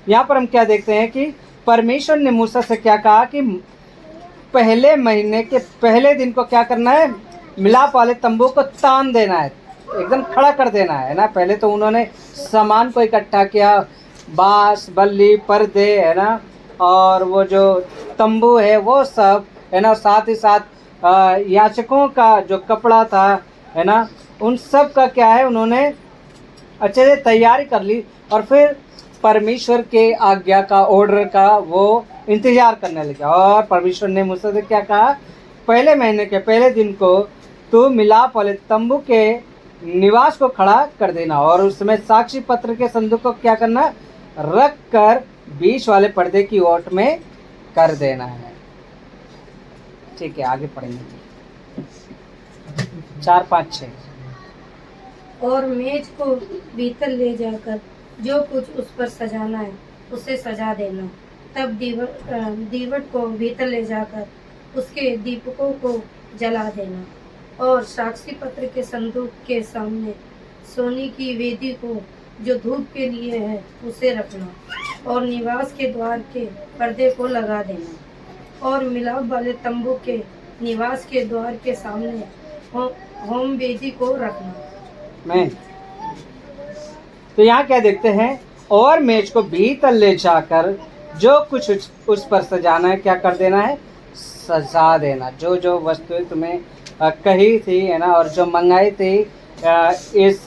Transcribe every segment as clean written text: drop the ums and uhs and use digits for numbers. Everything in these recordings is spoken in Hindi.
यहाँ पर हम क्या देखते हैं कि परमेश्वर ने मूसा से क्या कहा कि पहले महीने के पहले दिन को क्या करना है, मिलाप वाले तंबू को तान देना है, एकदम खड़ा कर देना है ना। पहले तो उन्होंने सामान को इकट्ठा किया, बांस, बल्ली, पर्दे, है ना, और वो जो तंबू है वो सब, है ना, साथ ही साथ याचकों का जो कपड़ा था, है ना, उन सब का क्या है उन्होंने अच्छे से तैयारी कर ली, और फिर परमेश्वर के आज्ञा का, ऑर्डर का वो इंतज़ार करने लगे। और परमेश्वर ने मूसा से क्या कहा, पहले महीने के पहले दिन को तो मिलाप वाले तंबू के निवास को खड़ा कर देना, और उसमें साक्षी पत्र के संदूक को क्या करना, रख कर बीच वाले पर्दे की ओट में कर देना है। ठीक है, आगे पढ़ेंगे 4, 5, 6। और मेज को भीतर ले जाकर जो कुछ उस पर सजाना है उसे सजा देना। तब दीवट को भीतर ले जाकर उसके दीपकों को जला देना, और साक्षी पत्र के संदूक के सामने सोने की वेदी को जो धूप के लिए है उसे रखना, और निवास के द्वार के पर्दे को लगा देना, और मिलाप वाले तंबू के निवास के द्वार के सामने होम वेदी को रखना। मैं तो यहाँ क्या देखते हैं, और मेज को भीतर ले जाकर जो कुछ उस पर सजाना है क्या कर देना है, सजा देना। जो जो वस्तुएं तुम्हें कही थी, है ना, और जो मंगाई थी इस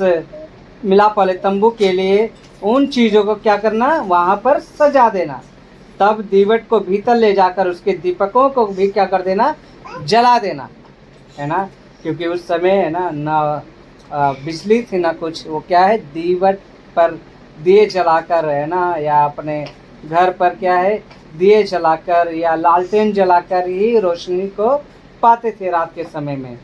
मिलाप वाले तंबू के लिए, उन चीज़ों को क्या करना, वहाँ पर सजा देना। तब दीवट को भीतर ले जाकर उसके दीपकों को भी क्या कर देना, जला देना, है ना, क्योंकि उस समय, है ना बिजली थी ना कुछ, वो क्या है, दीवट पर दिए जलाकर, है ना, या अपने घर पर क्या है दिए जलाकर या लालटेन जलाकर ही रोशनी को पाते थे रात के समय में।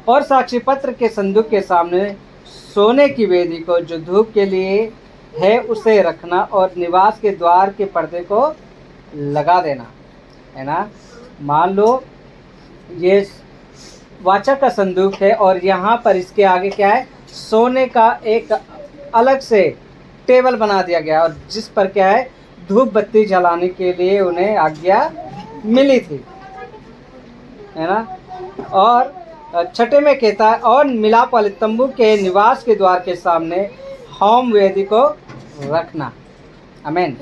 और साक्षी पत्र के संदूक के सामने सोने की वेदी को जो धूप के लिए है उसे रखना, और निवास के द्वार के पर्दे को लगा देना, है ना। मान लो ये वाचा का संदूक है, और यहाँ पर इसके आगे क्या है, सोने का एक अलग से टेबल बना दिया गया, और जिस पर क्या है, धूप बत्ती जलाने के लिए उन्हें आज्ञा मिली थी, है ना। और छठे में कहता है, और मिलाप वाले तंबू के निवास के द्वार के सामने होम वेदी को रखना। आमीन।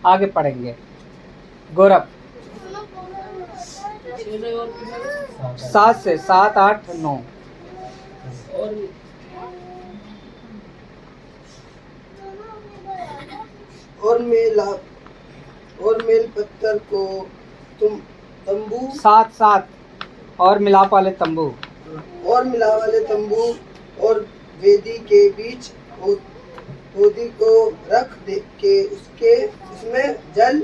आगे पढ़ेंगे। गौरव 7 से 7, 8, 9। और मेल पत्थर को तुम तंबू 7 और मिलाप वाले तंबू, और मिलाप वाले तंबू और वेदी के बीच होदी को रख दे के उसमें जल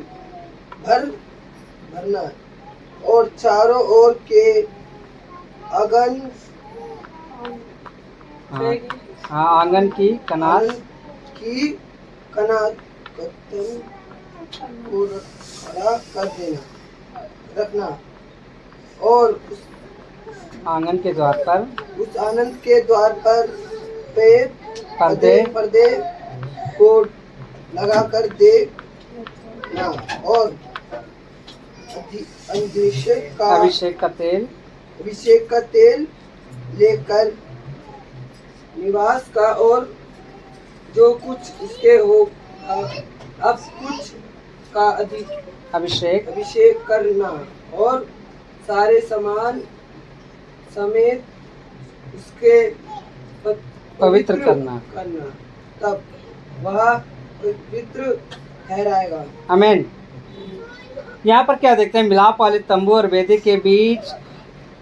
भरना, और चारों ओर के आंगन आंगन की कनात को खड़ा कर देना रखना, और उस आंगन के द्वार पर, उस आनंद के द्वार पर पर्दे को लगा कर देना, और अभिषेक का तेल लेकर निवास का और जो कुछ इसके हो अब कुछ का अभिषेक करना, और सारे सामान समेत उसके पवित्र करना, तब वह पवित्र ठहराएगा। आमीन। यहाँ पर क्या देखते हैं, मिलाप वाले तंबू और वेदी के बीच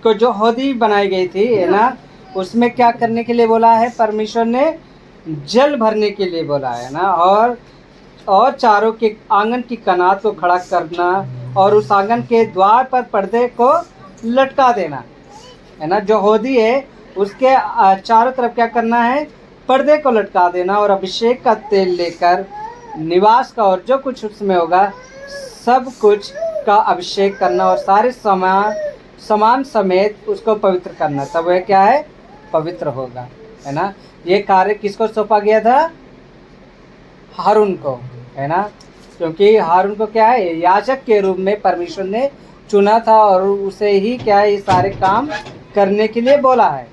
को जो होदी बनाई गई थी, है ना, उसमें क्या करने के लिए बोला है, परमेश्वर ने जल भरने के लिए बोला है ना, और चारों के आंगन की कनात को खड़ा करना, और उस आंगन के द्वार पर पर्दे को लटका देना, है ना। जो होदी है उसके चारों तरफ क्या करना है, पर्दे को लटका देना, और अभिषेक का तेल लेकर निवास का और जो कुछ उसमें होगा सब कुछ का अभिषेक करना, और सारे सामान समेत उसको पवित्र करना, तब वह क्या है, पवित्र होगा, है ना। ये कार्य किसको सौंपा गया था, हारून को, है ना, क्योंकि हारून को क्या है, याजक के रूप में परमेश्वर ने चुना था और उसे ही क्या है, ये सारे काम करने के लिए बोला है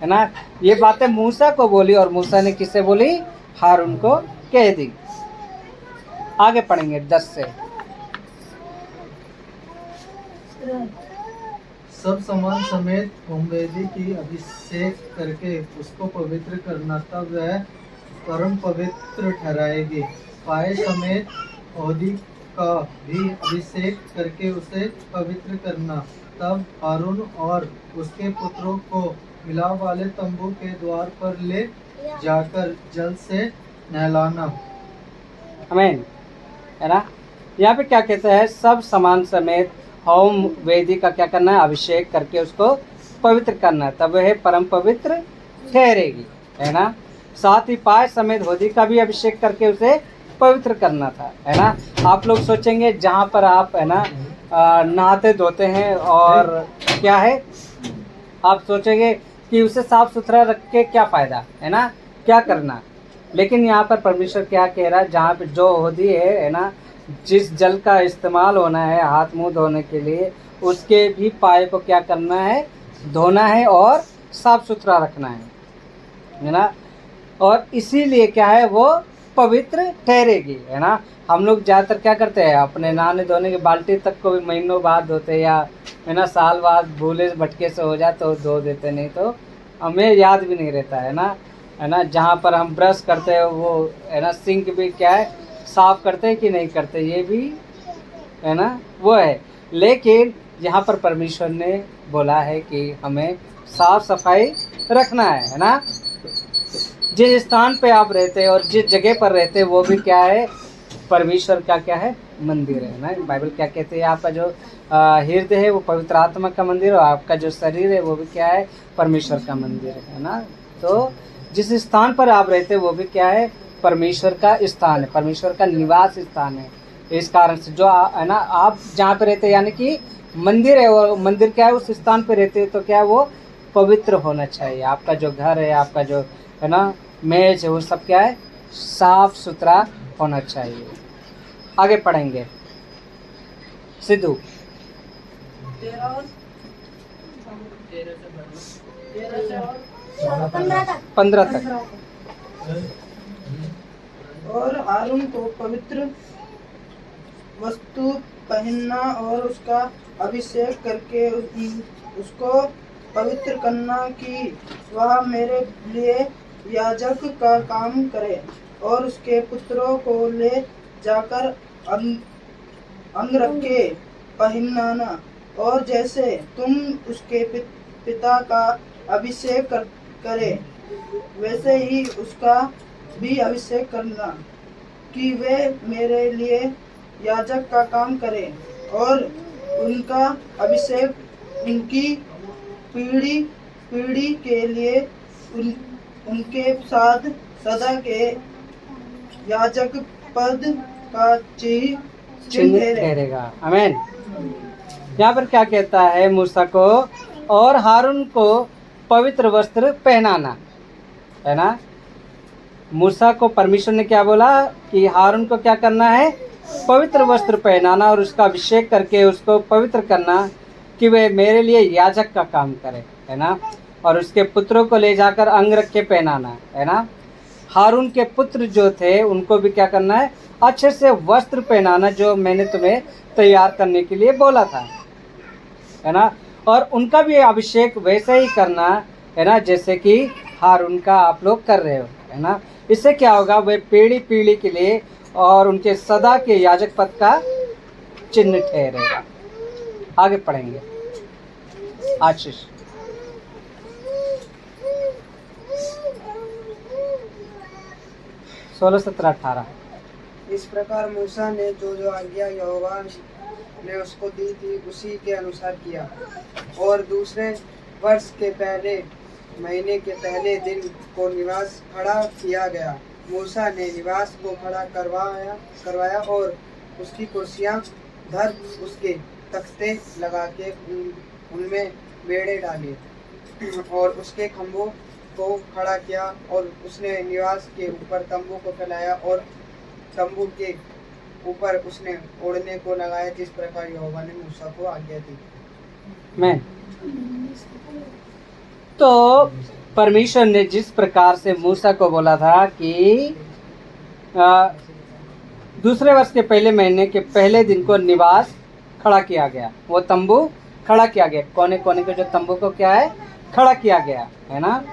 ना। ये बातें मूसा को बोली और मूसा ने किससे बोली, हारून को कह दी। आगे पढ़ेंगे 10 से। सब सामान समेत होमवेदी की अभिषेक करके उसको पवित्र करना, तब वह परम पवित्र ठहराएगी। पाए समेत ओहदी का भी अभिषेक करके उसे पवित्र करना, तब हारून और उसके पुत्रों को मिलाप वाले तंबू के द्वार पर ले जाकर जल से नहलाना। आमीन, है ना। यहाँ पे क्या कहते हैं, सब सामान समेत होम वेदी का क्या करना है, अभिषेक करके उसको पवित्र करना है, तब वह परम पवित्र ठहरेगी, है ना। साथ ही पाए समेत होदी का भी अभिषेक करके उसे पवित्र करना था, है ना। आप लोग सोचेंगे जहाँ पर आप, है ना, नहाते धोते हैं और क्या है, आप सोचेंगे कि उसे साफ सुथरा रख के क्या फ़ायदा, है ना, क्या करना। लेकिन यहाँ पर परमेश्वर क्या कह रहा है, जहाँ पे जो होदी है ना, जिस जल का इस्तेमाल होना है हाथ मुंह धोने के लिए, उसके भी पाए को क्या करना है, धोना है और साफ सुथरा रखना है ना। और इसीलिए क्या है, वो पवित्र ठहरेगी, है ना। हम लोग ज़्यादातर क्या करते हैं, अपने नहाने धोने के बाल्टी तक को भी महीनों बाद धोते, या है ना साल बाद भूले भटके से हो जाए तो धो देते, नहीं तो हमें याद भी नहीं रहता, है ना। जहाँ पर हम ब्रश करते हैं वो, है ना, सिंक भी क्या है, साफ़ करते हैं कि नहीं करते, ये भी, है ना, वो है। लेकिन यहाँ पर परमेश्वर ने बोला है कि हमें साफ सफाई रखना है ना। जिस स्थान पे आप रहते हैं और जिस जगह पर रहते हैं वो भी क्या है, परमेश्वर का क्या है, मंदिर है ना। बाइबल क्या कहते हैं, आपका जो हृदय है वो पवित्र आत्मा का मंदिर, और आपका जो शरीर है वो भी क्या है, परमेश्वर का मंदिर है ना। तो जिस स्थान पर आप रहते हैं वो भी क्या है, परमेश्वर का स्थान है, परमेश्वर का निवास स्थान है। इस कारण से जो है ना, आप जहाँ पे रहते हैं यानी कि मंदिर है, वो मंदिर क्या है, उस स्थान पे रहते हैं तो क्या है, वो पवित्र होना चाहिए। आपका जो घर है, आपका जो है ना मेज है, वो सब क्या है, साफ सुथरा होना चाहिए। आगे पढ़ेंगे सिद्धू 15 तक। और हारून को पवित्र वस्तु पहनना और उसका अभिषेक करके उसको पवित्र करना कि वह मेरे लिए याजक का काम करे, और उसके पुत्रों को ले जाकर अंग रखे पहनाना, और जैसे तुम उसके पिता का अभिषेक करे वैसे ही उसका भी अभिषेक करना, कि वे मेरे लिए याजक का काम करें, और उनका अभिषेक उनकी पीढ़ी पीढ़ी के लिए उनके साथ सदा के याजक पद का चिन्ह ठहरेगा। आमीन। यहाँ पर क्या कहता है, मूसा को और हारून को पवित्र वस्त्र पहनाना, है ना। मूसा को परमेश्वर ने क्या बोला कि हारून को क्या करना है, पवित्र वस्त्र पहनाना और उसका अभिषेक करके उसको पवित्र करना, कि वे मेरे लिए याजक का काम करे, है ना। और उसके पुत्रों को ले जाकर अंग रख के पहनाना, है ना। हारून के पुत्र जो थे उनको भी क्या करना है, अच्छे से वस्त्र पहनाना, जो मैंने तुम्हें तैयार करने के लिए बोला था, है ना। और उनका भी अभिषेक वैसे ही करना, है ना, जैसे कि हारून का आप लोग कर रहे हो, है ना। इससे क्या होगा, वे पीढ़ी पीढ़ी के लिए और उनके सदा के याजक पद का चिन्ह ठहरेगा। आगे पढ़ेंगे आशीष 16, 17, 18। इस प्रकार मूसा ने जो जो आज्ञा यहोवा ने उसको दी थी उसी के अनुसार किया, और दूसरे वर्ष के पहले महीने के पहले दिन को निवास खड़ा किया गया। मूसा ने निवास को खड़ा करवाया और उसकी कुर्सियां धर उसके तख्ते लगा के उनमें बेड़े डाले, और उसके खंभों को खड़ा किया और उसने निवास के ऊपर तंबू को फैलाया और तंबू के ऊपर उसने ओढ़ने को लगाया, जिस प्रकार यहोवा ने मूसा को आज्ञा दी। मैं तो परमेश्वर ने जिस प्रकार से मूसा को बोला था कि दूसरे वर्ष के पहले महीने के पहले दिन को निवास खड़ा किया गया, वो तंबू खड़ा किया गया, कोने कोने के जो तंबू को क्या है खड़ा किया गया है ना।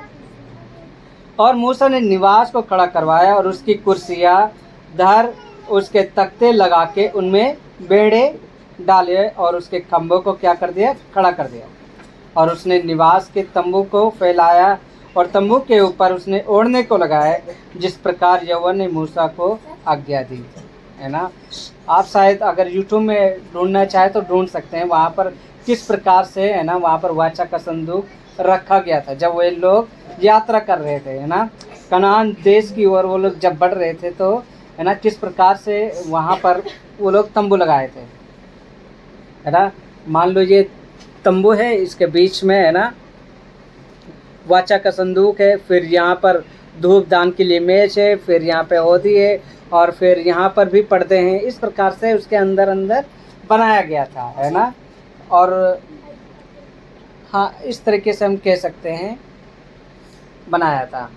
और मूसा ने निवास को खड़ा करवाया और उसकी कुर्सियाँ धर उसके तख्ते लगा के उनमें बेड़े डाले और उसके खम्भों को क्या कर दिया, खड़ा कर दिया। और उसने निवास के तंबू को फैलाया और तंबू के ऊपर उसने ओढ़ने को लगाया, जिस प्रकार यहोवा ने मूसा को आज्ञा दी है ना। आप शायद अगर यूट्यूब में ढूंढना चाहे तो ढूंढ सकते हैं, वहाँ पर किस प्रकार से है ना वहाँ पर वाचा का संदूक रखा गया था जब वे लोग यात्रा कर रहे थे है ना, कनान देश की ओर वो लोग जब बढ़ रहे थे तो है ना किस प्रकार से वहाँ पर वो लोग तंबू लगाए थे है ना। मान लो ये तंबू है, इसके बीच में है ना वाचा का संदूक है, फिर यहाँ पर धूप दान के लिए मेज है, फिर यहाँ पे होदी है और फिर यहाँ पर भी पर्दे हैं। इस प्रकार से उसके अंदर अंदर बनाया गया था है ना। और हाँ, इस तरीके से हम कह सकते हैं बनाया था।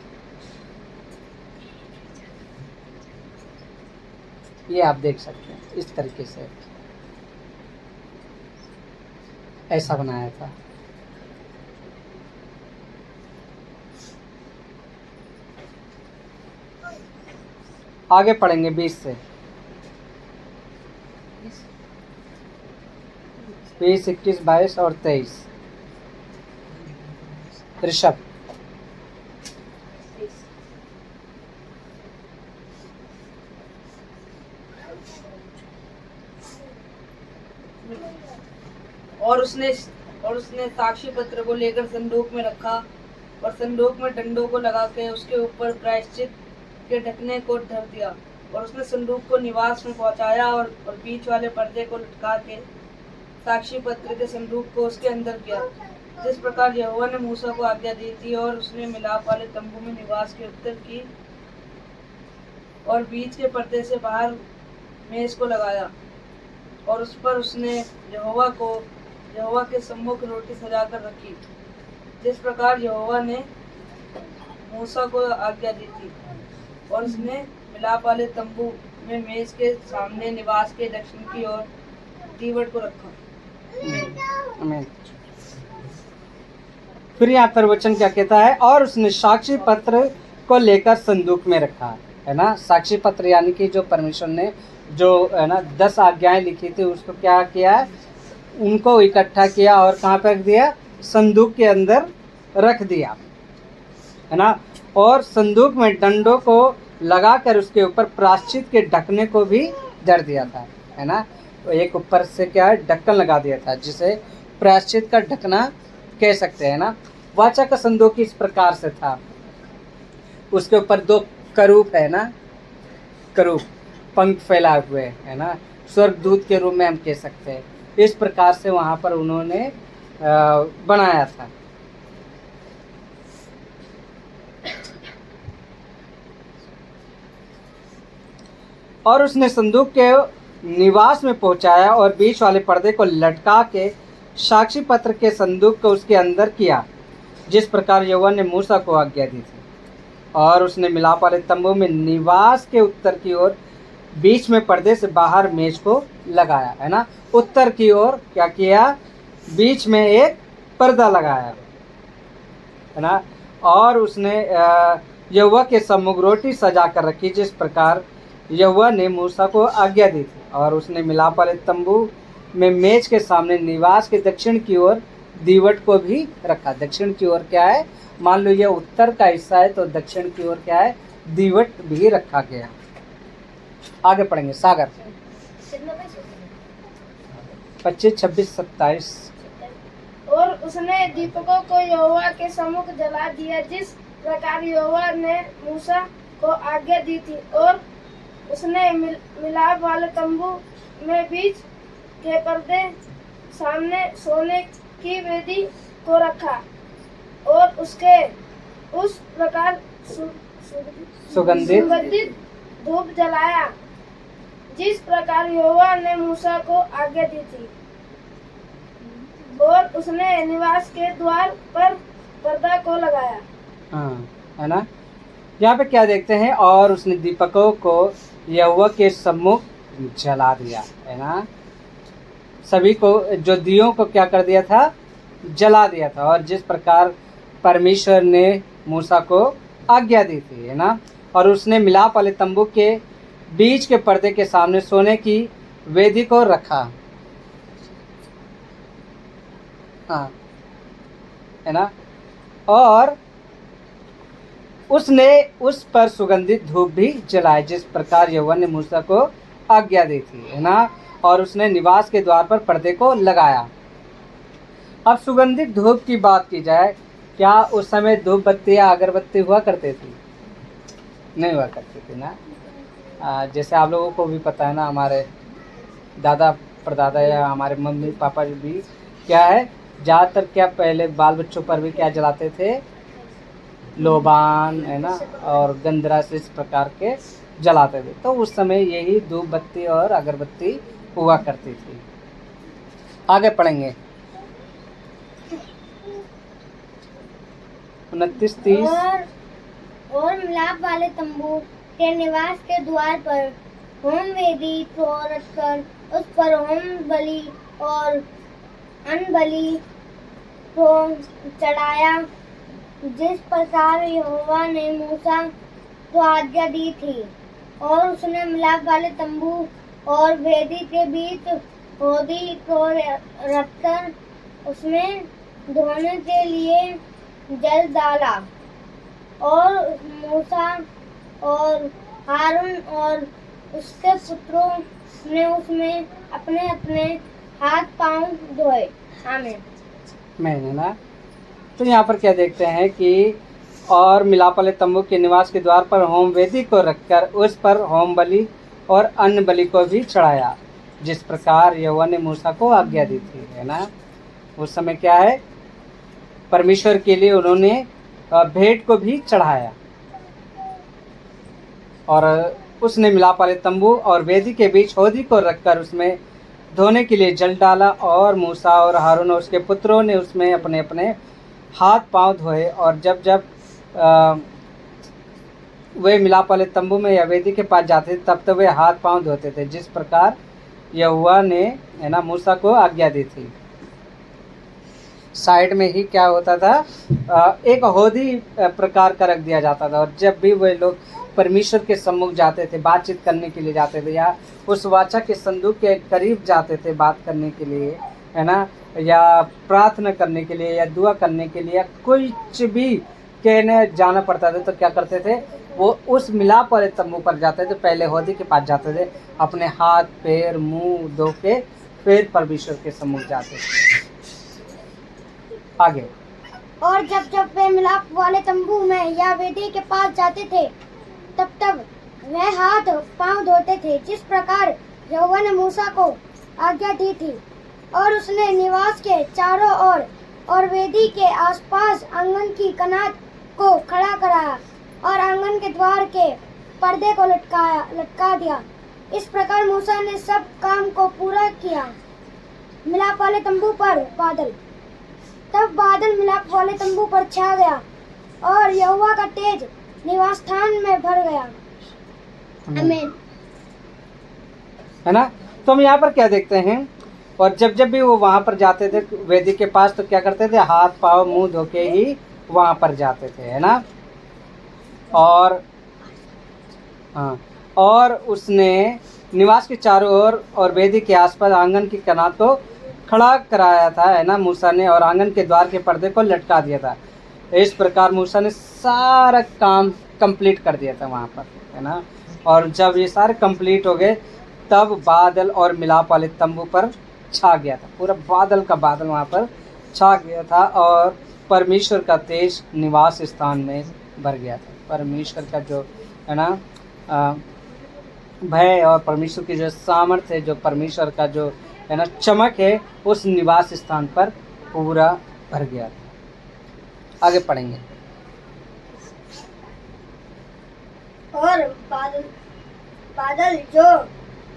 ये आप देख सकते हैं इस तरीके से ऐसा बनाया था। आगे पढ़ेंगे 20 से 20, 21, 22 और 23। ऋषभ और उसने साक्षी पत्र को लेकर संदूक में रखा और संदूक में डंडों को लगा के उसके ऊपर प्रायश्चित के ढकने को धर दिया। और उसने संदूक को निवास में पहुंचाया और बीच वाले पर्दे को लटका के साक्षी पत्र के संदूक को उसके अंदर किया, जिस प्रकार यहोवा ने मूसा को आज्ञा दी थी। और उसने मिलाप वाले तंबू में निवास के उत्तर की और बीच के पर्दे से बाहर मेज को लगाया और उस पर उसने यहोवा के सम्मुख रोटी सजा कर रखी, जिस प्रकार यहोवा ने मूसा को आज्ञा दी थी। और उसने मिलाप वाले तंबू में मेज के सामने निवास के दक्षिण की ओर दीवट को रखा। आमीन। फिर यहाँ पर वचन क्या कहता है, और उसने साक्षी पत्र को लेकर संदूक में रखा है ना। साक्षी पत्र यानी कि जो परमेश्वर ने जो है ना 10 आज्ञाएं लिखी थी उसको क्या किया, उनको इकट्ठा किया और कहाँ पर रख दिया, संदूक के अंदर रख दिया है ना। और संदूक में डंडों को लगाकर उसके ऊपर प्रायश्चित के ढकने को भी धर दिया था है ना। तो एक ऊपर से क्या है ढक्कन लगा दिया था, जिसे प्रायश्चित का ढकना कह सकते हैं ना। वाचा का संदूक इस प्रकार से था, उसके ऊपर 2 करूप है ना, करूप पंख फैलाए हुए है ना, स्वर्गदूत के रूप में हम कह सकते हैं। इस प्रकार से वहाँ पर उन्होंने बनाया था। और उसने संदूक के निवास में पहुंचाया और बीच वाले पर्दे को लटका के साक्षी पत्र के संदूक को उसके अंदर किया, जिस प्रकार यहोवा ने मूसा को आज्ञा दी थी। और उसने मिलाप वाले तंबू में निवास के उत्तर की ओर बीच में पर्दे से बाहर मेज को लगाया है ना। उत्तर की ओर क्या किया, बीच में एक पर्दा लगाया है ना। और उसने यहोवा के सम्मुख रोटी सजा कर रखी, जिस प्रकार यहोवा ने मूसा को आज्ञा दी थी। और उसने मिलाप वाले तंबू में मेज के सामने निवास के दक्षिण की ओर दीवट को भी रखा। दक्षिण की ओर क्या है, मान लो ये उत्तर का हिस्सा है तो दक्षिण की ओर क्या है, दीवट भी रखा गया। आगे पढ़ेंगे सागर 25, 26, 27। और उसने दीपकों को यहोवा के सम्मुख जला दिया, जिस प्रकार यहोवा ने मूसा को आज्ञा दी थी। और उसने मिलाप वाले तंबू में बीच के पर्दे सामने सोने की वेदी को रखा और उसके उस प्रकार सुगंधित सुगंधित धूप जलाया जिस प्रकार यहोवा ने मूसा को आज्ञा दी थी। और उसने निवास के द्वार पर पर्दा को लगाया। हाँ, है ना। यहाँ पे क्या देखते हैं, और उसने दीपकों को यहोवा के सम्मुख जला दिया, है ना। सभी को, जो दियों को क्या कर दिया था, जला दिया था। और जिस प्रकार परमेश्वर ने मूसा को आज्ञा दी थी, है ना। और उसने मिलाप वाले तंबू के बीच के पर्दे के सामने सोने की वेदी को रखा। हाँ, है ना। और उसने उस पर सुगंधित धूप भी जलाए जिस प्रकार यहोवा ने मूसा को आज्ञा दी थी, है ना। और उसने निवास के द्वार पर पर्दे को लगाया। अब सुगंधित धूप की बात की जाए, क्या उस समय धूप बत्तियाँ अगरबत्ती हुआ करते थी? नहीं हुआ करती थी ना। जैसे आप लोगों को भी पता है ना, हमारे दादा परदादा या हमारे मम्मी पापा भी क्या है, ज़्यादातर क्या पहले बाल बच्चों पर भी क्या जलाते थे, लोबान, है ना, और गंधरस, इस प्रकार के जलाते थे। तो उस समय यही धूप बत्ती और अगरबत्ती हुआ करती थी। आगे पढ़ेंगे 29-30। और मिलाप वाले तंबू के निवास के द्वार पर होम वेदी को रखकर उस पर होम बलि और अन्न बलि को चढ़ाया जिस प्रकार यहोवा ने मूसा को आज्ञा दी थी। और उसने मिलाप वाले तंबू और वेदी के बीच होदी को रखकर उसमें धोने के लिए जल डाला। और मूसा और हारून और उसके पुत्रों ने उसमें अपने अपने हाथ पांव धोए। आमीन। मैंने ना, तो यहाँ पर क्या देखते हैं कि और मिलाप वाले तंबू के निवास के द्वार पर होम वेदी को रखकर उस पर होम बलि और अन्न बलि को भी चढ़ाया जिस प्रकार यहोवा ने मूसा को आज्ञा दी थी, है ना। उस समय क्या है, परमेश्वर के लिए उन्होंने भेंट को भी चढ़ाया। और उसने मिलाप वाले तंबू और वेदी के बीच होदी को रखकर उसमें धोने के लिए जल डाला। और मूसा और हारून और उसके पुत्रों ने उसमें अपने अपने हाथ पांव धोए। और जब जब वे मिलाप वाले तंबू में या वेदी के पास जाते थे तब तो वे हाथ पांव धोते थे जिस प्रकार यहोवा ने, है ना, मूसा को आज्ञा दी थी। साइड में ही क्या होता था, एक होदी प्रकार का रख दिया जाता था। और जब भी वे लोग परमेश्वर के सम्मुख जाते थे, बातचीत करने के लिए जाते थे, या उस वाचा के संदूक के करीब जाते थे बात करने के लिए, है ना, या प्रार्थना करने के लिए या दुआ करने के लिए, या कुछ भी कहने जाना पड़ता था, तो क्या करते थे, वो उस मिलाप वाले तंबू पर जाते थे। पहले होदी के पास जाते थे, अपने हाथ पैर मुंह धो के फिर परमेश्वर के सम्मुख जाते थे। आगे। और जब जब वे मिलाप वाले तंबू में या वेदी के पास जाते थे तब तब वे हाथ पांव धोते थे जिस प्रकार यहोवा ने मूसा को आज्ञा दी थी। और उसने निवास के चारों ओर और वेदी के आसपास आंगन की कनात को खड़ा कराया और आंगन के द्वार के पर्दे को लटका दिया। इस प्रकार मूसा ने सब काम को पूरा किया। मिलाप वाले तंबू पर बादल। तब बादल मिलाप वाले तंबू पर छा गया और यहोवा का तेज निवास स्थान में भर गया। आमीन। है ना। तो हम यहाँ पर क्या देखते हैं, और जब जब भी वो वहाँ पर जाते थे वेदी के पास तो क्या करते थे, हाथ पाँव मुंह धो के ही वहाँ पर जाते थे, है ना। और हाँ, और उसने निवास के चारों ओर और वेदी के आसपास आंगन की कनात को खड़ा कराया था, है ना, मूसा ने, और आंगन के द्वार के पर्दे को लटका दिया था। इस प्रकार मूसा ने सारा काम कंप्लीट कर दिया था वहाँ पर, है ना। और जब ये सारे कंप्लीट हो गए तब बादल और मिलाप वाले तंबू पर छा गया था। पूरा बादल का बादल वहाँ पर छा गया था और परमेश्वर का तेज निवास स्थान में भर गया था। परमेश्वर का जो, है ना, भय और परमेश्वर की जो सामर्थ्य है, जो परमेश्वर का जो, है ना, चमक है, उस निवास स्थान पर पूरा भर गया था। आगे पढ़ेंगे और बादल जो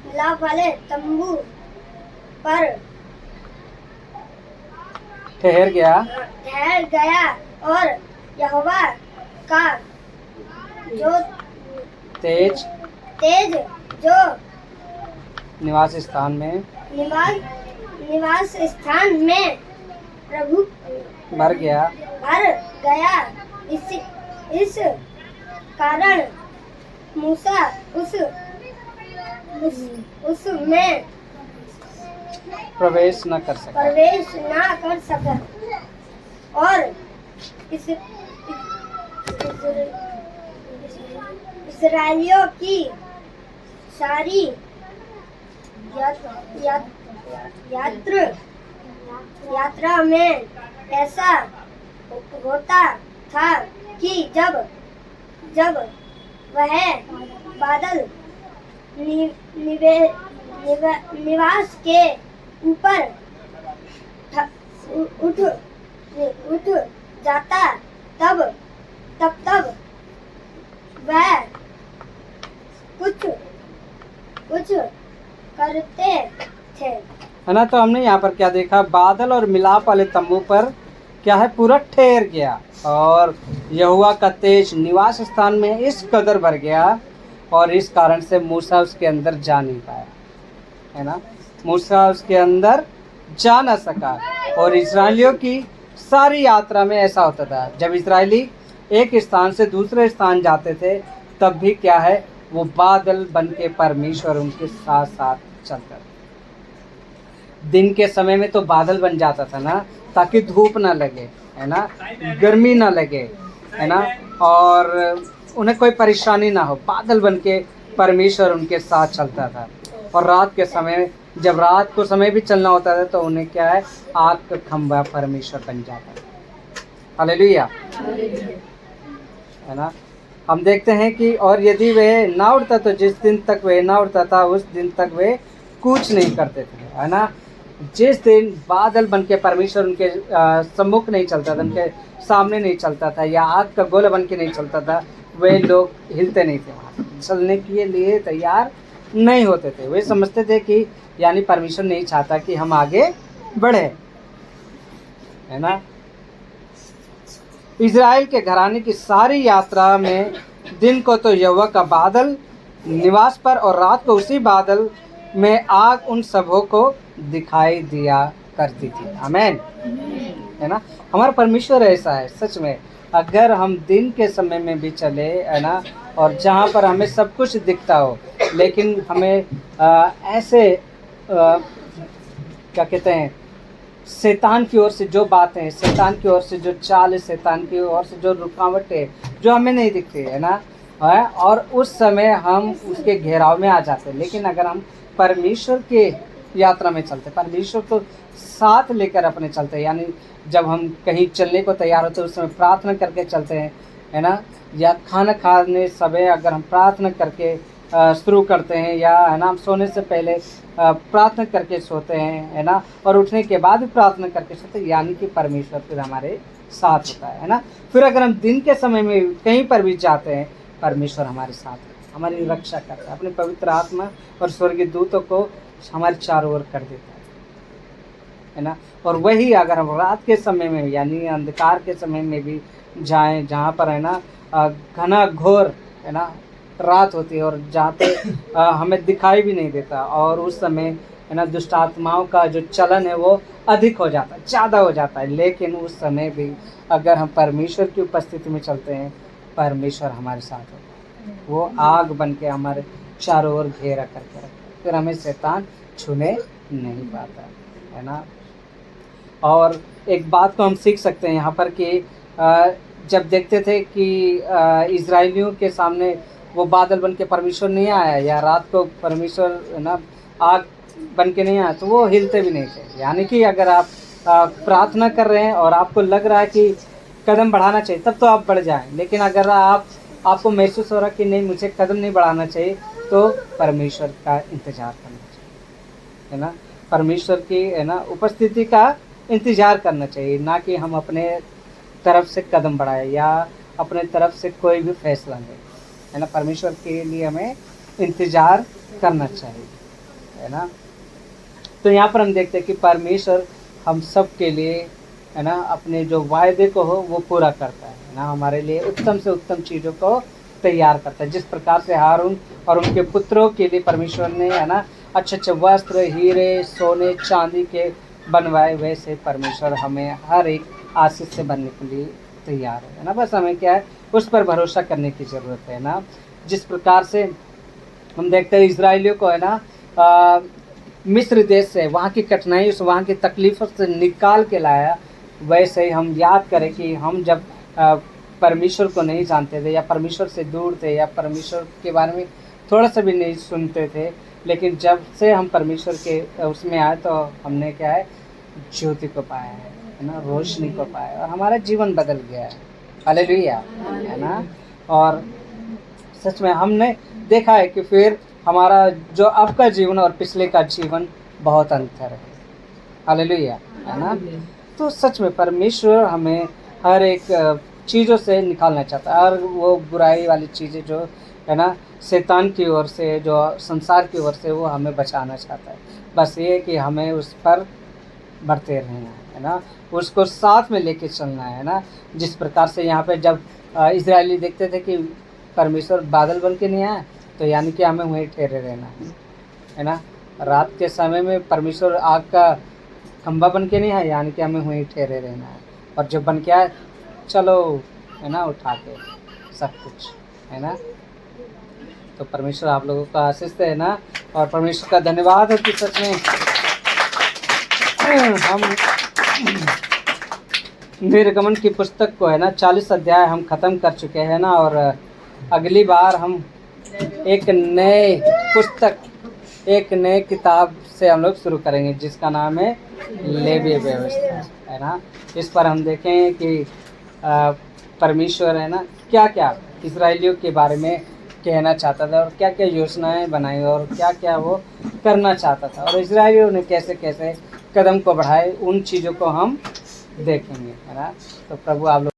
मिलाप वाले तंबू पर ठहर गया और यहोवा का जो तेज जो निवास स्थान में निवास स्थान में प्रभु भर गया। इस कारण मूसा उसमें प्रवेश न कर सका। और इस्राएलियों की सारी यात्रा में ऐसा होता था कि जब वह बादल निवास के ऊपर उठ जाता तब वह कुछ करते थे। है ना। तो हमने यहाँ पर क्या देखा, बादल और मिलाप वाले तंबू पर क्या है, पूरा ठहर गया और यहोवा का तेज निवास स्थान में इस कदर भर गया और इस कारण से मूसा उसके अंदर जा नहीं पाया। है ना, मूसा उसके अंदर जा न सका। और इस्राएलियों की सारी यात्रा में ऐसा होता था, जब इस्राएली एक स्थान से दूसरे स्थान जाते थे तब भी क्या है, वो बादल बन के परमेश्वर उनके साथ साथ चलता था। दिन के समय में तो बादल बन जाता था ना, ताकि धूप ना लगे, है ना, गर्मी ना लगे, है ना, और उन्हें कोई परेशानी ना हो। बादल बन के परमेश्वर उनके साथ चलता था। और रात के समय, जब रात को समय भी चलना होता था तो उन्हें क्या है, आग का खंभा परमेश्वर बन जाता था। हालेलुया, है ना। हम देखते हैं कि और यदि वे ना उड़ता तो जिस दिन तक वे ना उड़ता था उस दिन तक वे कुछ नहीं करते थे। है ना, जिस दिन बादल बन के परमेश्वर उनके सम्मुख नहीं चलता था, उनके सामने नहीं चलता था, या आग का गोला बन के नहीं चलता था, वे लोग हिलते नहीं थे, वहाँ चलने के लिए तैयार नहीं होते थे। वे समझते थे कि यानी परमेश्वर नहीं चाहता कि हम आगे बढ़े। है ना, इज़राइल के घराने की सारी यात्रा में दिन को तो यहोवा का बादल निवास पर और रात को उसी बादल में आग उन सबों को दिखाई दिया करती थी। आमीन। है ना, हमारा परमेश्वर ऐसा है सच में। अगर हम दिन के समय में भी चले, है ना, और जहाँ पर हमें सब कुछ दिखता हो, लेकिन हमें ऐसे क्या कहते हैं, शैतान की ओर से जो बातें, शैतान की ओर से जो चाल, शैतान की ओर से जो रुकावटें जो हमें नहीं दिखती, है ना, है, और उस समय हम उसके घेराव में आ जाते हैं। लेकिन अगर हम परमेश्वर के यात्रा में चलते, परमेश्वर को साथ लेकर अपने चलते हैं, यानी जब हम कहीं चलने को तैयार होते हैं उस समय प्रार्थना करके चलते हैं, है ना, या खाना खाने समय अगर हम प्रार्थना करके शुरू करते हैं, या है ना, हम सोने से पहले प्रार्थना करके सोते हैं, है ना, और उठने के बाद भी प्रार्थना करके सोते हैं, यानी कि परमेश्वर फिर हमारे साथ होता है ना। फिर अगर हम दिन के समय में कहीं पर भी जाते हैं, परमेश्वर हमारे साथ है, हमारी रक्षा करता है, अपने पवित्र आत्मा और स्वर्गीय दूतों को हमारे चारों ओर कर देता है ना। और वही अगर हम रात के समय में यानी अंधकार के समय में भी जाएं, जहाँ पर है ना घना घोर, है ना, रात होती है और जहाँ पे हमें दिखाई भी नहीं देता, और उस समय, है ना, दुष्ट आत्माओं का जो चलन है वो अधिक हो जाता है, ज़्यादा हो जाता है। लेकिन उस समय भी अगर हम परमेश्वर की उपस्थिति में चलते हैं, परमेश्वर हमारे साथ होता है, वो आग बन के हमारे चारों ओर घेरा करके रखता है, फिर हमें शैतान छूने नहीं पाता, है ना। और एक बात को हम सीख सकते हैं यहाँ पर कि जब देखते थे कि इज़राइलियों के सामने वो बादल बन के परमेश्वर नहीं आया, या रात को परमेश्वर, है ना, आग बन के नहीं आया, तो वो हिलते भी नहीं थे। यानी कि अगर आप प्रार्थना कर रहे हैं और आपको लग रहा है कि कदम बढ़ाना चाहिए, तब तो आप बढ़ जाएं। लेकिन अगर आपको महसूस हो रहा है कि नहीं, मुझे कदम नहीं बढ़ाना चाहिए, तो परमेश्वर का इंतज़ार करना चाहिए, है ना, परमेश्वर की, है ना, उपस्थिति का इंतज़ार करना चाहिए, ना कि हम अपने तरफ से कदम बढ़ाएं या अपने तरफ से कोई भी फैसला लें। है ना। परमेश्वर के लिए हमें इंतज़ार करना चाहिए, है ना। तो यहाँ पर हम देखते हैं कि परमेश्वर हम सब के लिए, है ना, अपने जो वायदे को हो वो पूरा करता है ना। हमारे लिए उत्तम से उत्तम चीज़ों को तैयार करता है। जिस प्रकार से हारून और उनके पुत्रों के लिए परमेश्वर ने, है ना, अच्छे अच्छे वस्त्र, हीरे, सोने, चांदी के बनवाए, वैसे परमेश्वर हमें हर एक आशीष से बनने के लिए तैयार है ना। बस हमें क्या है, उस पर भरोसा करने की ज़रूरत है ना। जिस प्रकार से हम देखते हैं इजराइलियों को, है ना, मिस्र देश से, वहाँ की कठिनाइयों से, वहाँ की तकलीफ़ों से निकाल के लाया, वैसे ही हम याद करें कि हम जब परमेश्वर को नहीं जानते थे, या परमेश्वर से दूर थे, या परमेश्वर के बारे में थोड़ा सा भी नहीं सुनते थे, लेकिन जब से हम परमेश्वर के उसमें आए तो हमने क्या है, ज्योति को पाया है ना, रोशनी को पाया है, और हमारा जीवन बदल गया है। हालेलुया, है ना। और सच में हमने देखा है कि फिर हमारा जो अब का जीवन और पिछले का जीवन बहुत अंतर है। हालेलुया, है ना। तो सच में परमेश्वर हमें हर एक चीज़ों से निकालना चाहता है, और वो बुराई वाली चीज़ें जो है ना, शैतान की ओर से, जो संसार की ओर से, वो हमें बचाना चाहता है। बस ये कि हमें उस पर बढ़ते रहना है ना, उसको साथ में लेके चलना है ना। जिस प्रकार से यहाँ पे जब इजरायली देखते थे कि परमेश्वर बादल बन के नहीं आया, तो यानी कि हमें वहीं ठहरे रहना है ना। रात के समय में परमेश्वर आग का खंभा बन के नहीं आया, यानी कि हमें वहीं ठहरे रहना है। और जब बन के आए, चलो, है ना, उठा के सब कुछ, है ना। तो परमेश्वर आप लोगों का आशीष है ना, और परमेश्वर का धन्यवाद है कि सच में हम निर्गमन की पुस्तक को, है ना, 40 अध्याय हम ख़त्म कर चुके हैं ना। और अगली बार हम एक नए पुस्तक, एक नए किताब से हम लोग शुरू करेंगे, जिसका नाम है लेवीय व्यवस्था, है ना। इस पर हम देखें कि परमेश्वर, है ना, क्या क्या इजराइलियों के बारे में कहना चाहता था, और क्या क्या योजनाएं बनाई, और क्या क्या वो करना चाहता था, और इजराइलियों ने कैसे कैसे कदम को बढ़ाए, उन चीज़ों को हम देखेंगे, है ना। तो प्रभु आप लोग